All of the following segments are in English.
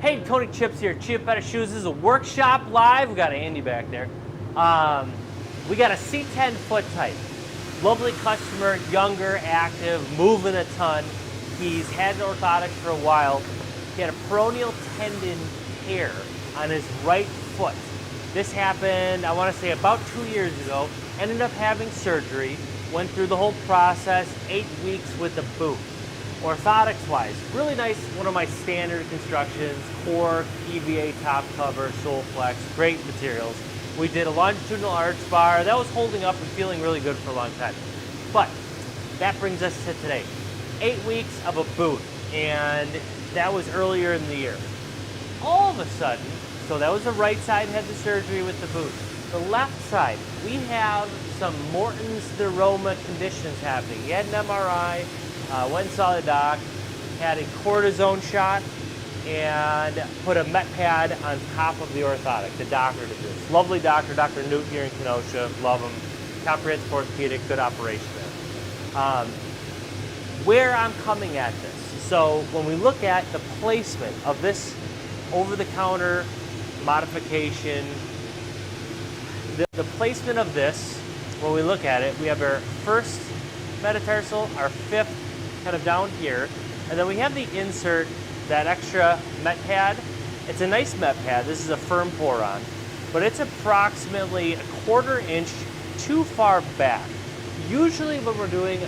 Hey, Tony Chips here. Chiappetta Shoes. This is a workshop live. We got Andy back there. We got a C10 foot type. Lovely customer, younger, active, moving a ton. He's had an orthotic for a while. He had a peroneal tendon tear on his right foot. This happened, I want to say, about 2 years ago. Ended up having surgery. Went through the whole process, 8 weeks with the boot. Orthotics wise, really nice, one of my standard constructions, core, EVA top cover, sole flex, great materials. We did a longitudinal arch bar, that was holding up and feeling really good for a long time. But that brings us to today. 8 weeks of a boot, and that was earlier in the year. All of a sudden, so that was the right side, had the surgery with the boot. The left side, we have some Morton's neuroma conditions happening. He had an MRI, went and saw the doc, had a cortisone shot, and put a met pad on top of the orthotic. The doctor did this. Lovely doctor, Dr. Newt here in Kenosha, love him. Comprehensive orthopedic, good operation there. Where I'm coming at this, so when we look at the placement of this over-the-counter modification, the placement of this, when we look at it, we have our first metatarsal, our fifth kind of down here, and then we have the insert, that extra met pad. It's a nice met pad. This is a firm pour-on, but it's approximately a 1/4 inch too far back. Usually when we're doing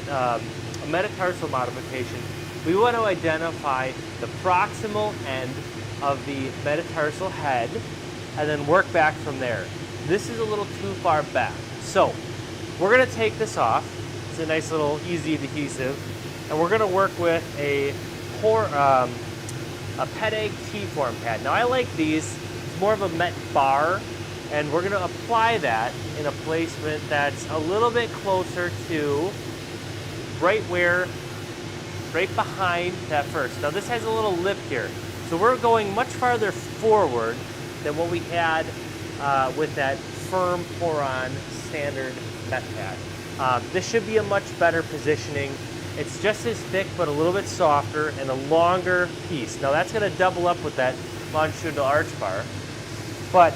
a metatarsal modification, we want to identify the proximal end of the metatarsal head and then work back from there. This is a little too far back. So we're going to take this off. It's a nice little easy adhesive. And we're going to work with a pet egg T-form pad. Now I like these. It's more of a met bar, and we're going to apply that in a placement that's a little bit closer to right behind that first. Now this has a little lip here, so we're going much farther forward than what we had with that firm pour-on standard met pad. This should be a much better positioning. It's just as thick, but a little bit softer and a longer piece. Now that's going to double up with that longitudinal arch bar, but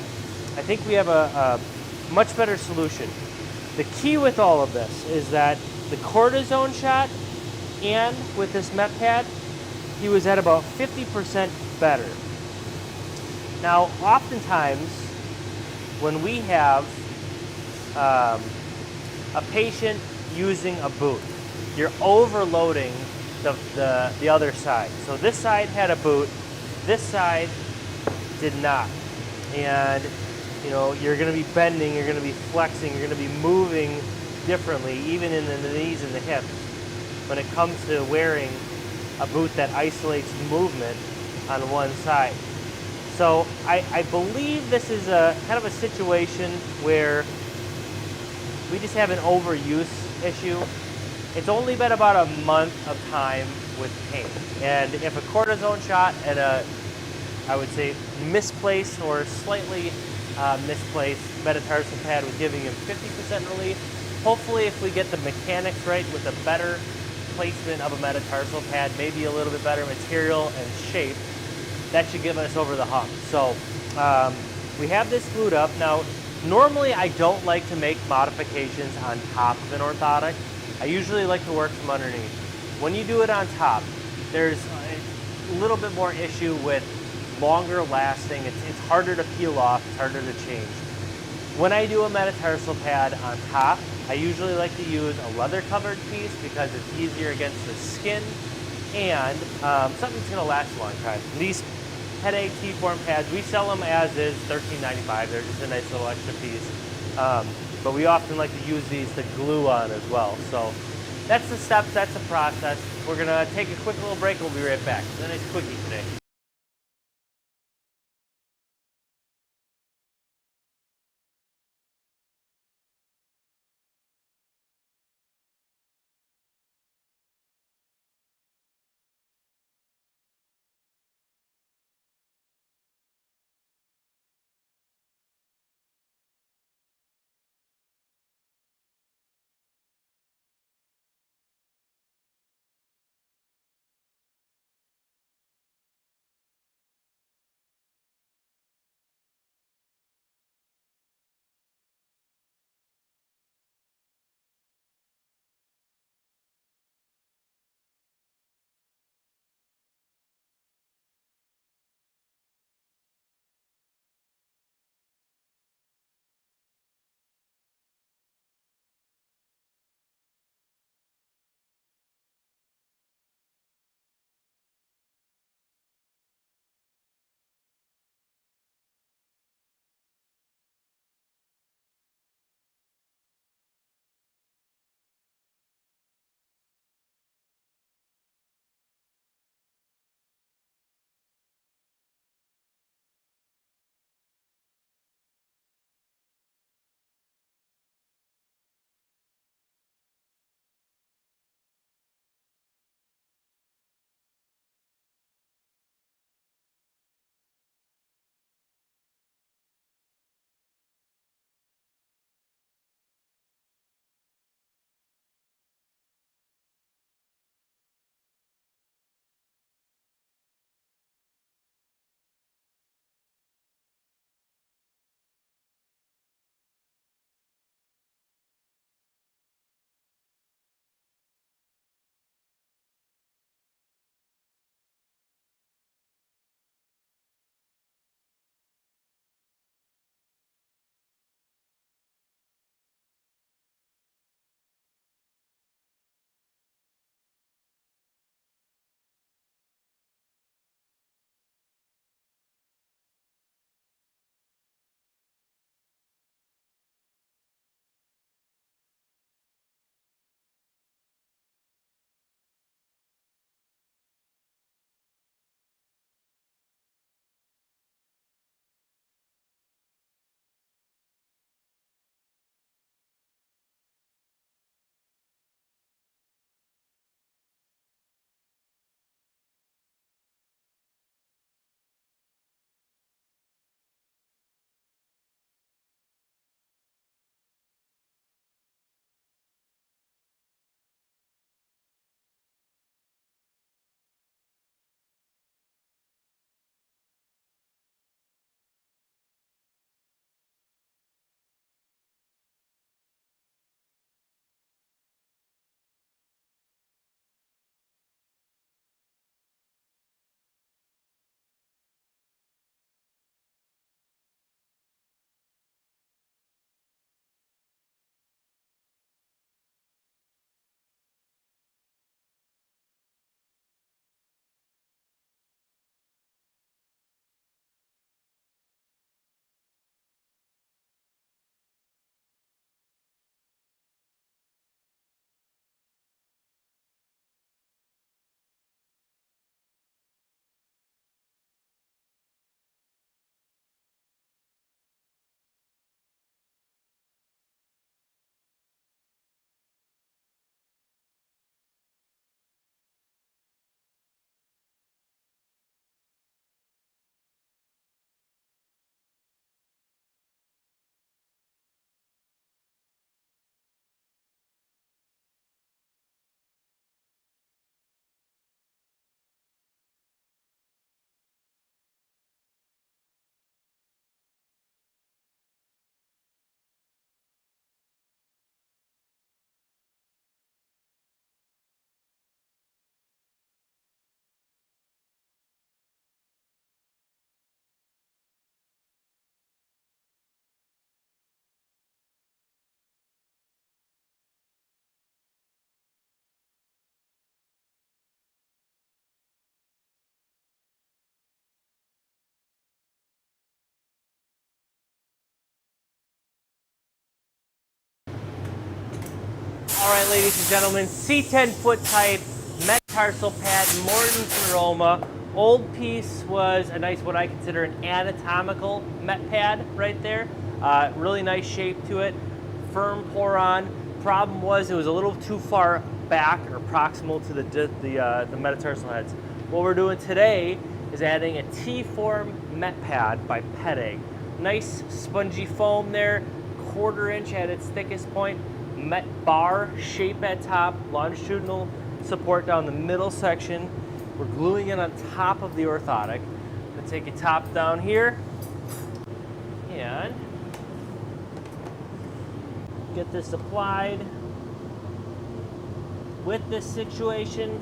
I think we have a much better solution. The key with all of this is that the cortisone shot and with this met pad, he was at about 50% better. Now, oftentimes, when we have a patient using a boot, you're overloading the other side. So this side had a boot, this side did not. And you know, you're gonna be bending, you're gonna be flexing, you're gonna be moving differently, even in the knees and the hips, when it comes to wearing a boot that isolates movement on one side. So I believe this is a kind of a situation where we just have an overuse issue. It's only been about a month of time with pain. And if a cortisone shot and I would say misplaced or slightly misplaced metatarsal pad was giving him 50% relief, hopefully if we get the mechanics right with a better placement of a metatarsal pad, maybe a little bit better material and shape, that should give us over the hump. So we have this glued up. Now, normally I don't like to make modifications on top of an orthotic. I usually like to work from underneath. When you do it on top, there's a little bit more issue with longer lasting. It's harder to peel off, it's harder to change. When I do a metatarsal pad on top, I usually like to use a leather covered piece because it's easier against the skin and something's gonna last a long time. These pet egg T-form pads, we sell them as is, $13.95. They're just a nice little extra piece. But we often like to use these to glue on as well. So that's the steps, that's the process. We're gonna take a quick little break and we'll be right back. It's a nice quickie today. All right, ladies and gentlemen, C10 foot type metatarsal pad, Morton's aroma. Old piece was a nice, what I consider an anatomical met pad right there. Really nice shape to it, firm pour on. Problem was it was a little too far back or proximal to the metatarsal heads. What we're doing today is adding a T-form met pad by Pet Egg. Nice spongy foam there, 1/4 inch at its thickest point, met bar shape at top, longitudinal support down the middle section. We're gluing it on top of the orthotic. I'm gonna take a top down here and get this applied. With this situation,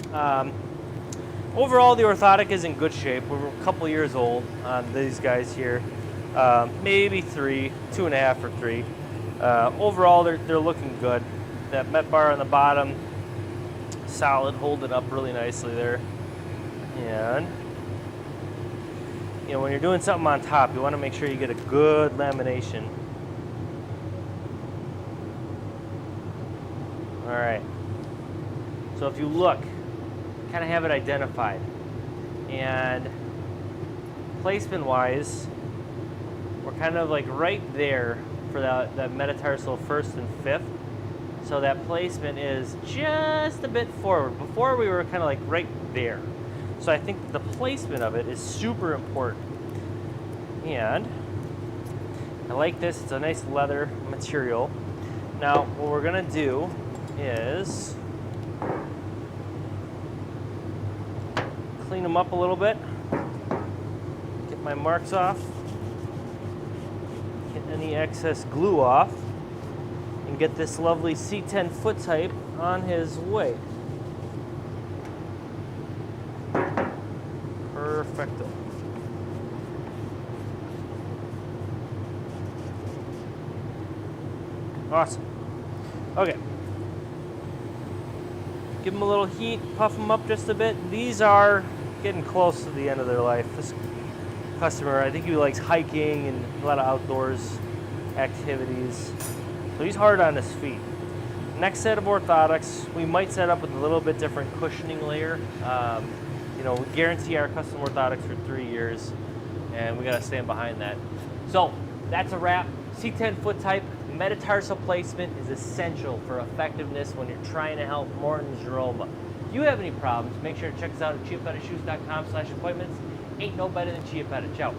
overall the orthotic is in good shape. We're a couple years old on these guys here, maybe 3, 2.5 or 3. Overall they're looking good. That met bar on the bottom, solid, holding up really nicely there. And you know, when you're doing something on top, you want to make sure you get a good lamination. All right. So if you look, kind of have it identified. And placement-wise, we're kind of like right there for that metatarsal 1st and 5th. So that placement is just a bit forward. Before we were kind of like right there. So I think the placement of it is super important. And I like this, it's a nice leather material. Now what we're gonna do is clean them up a little bit, get my marks off, get any excess glue off, and get this lovely C10 foot type on his way. Perfecto. Awesome. Okay. Give them a little heat, puff them up just a bit. These are getting close to the end of their life. This customer, I think he likes hiking and a lot of outdoors activities. So he's hard on his feet. Next set of orthotics, we might set up with a little bit different cushioning layer. You know, we guarantee our custom orthotics for 3 years, and we gotta stand behind that. So that's a wrap. C10 foot type metatarsal placement is essential for effectiveness when you're trying to help Morton's aroma. If you have any problems, make sure to check us out at chiappettashoes.com/appointments. Ain't no better than Chiappetta. Ciao.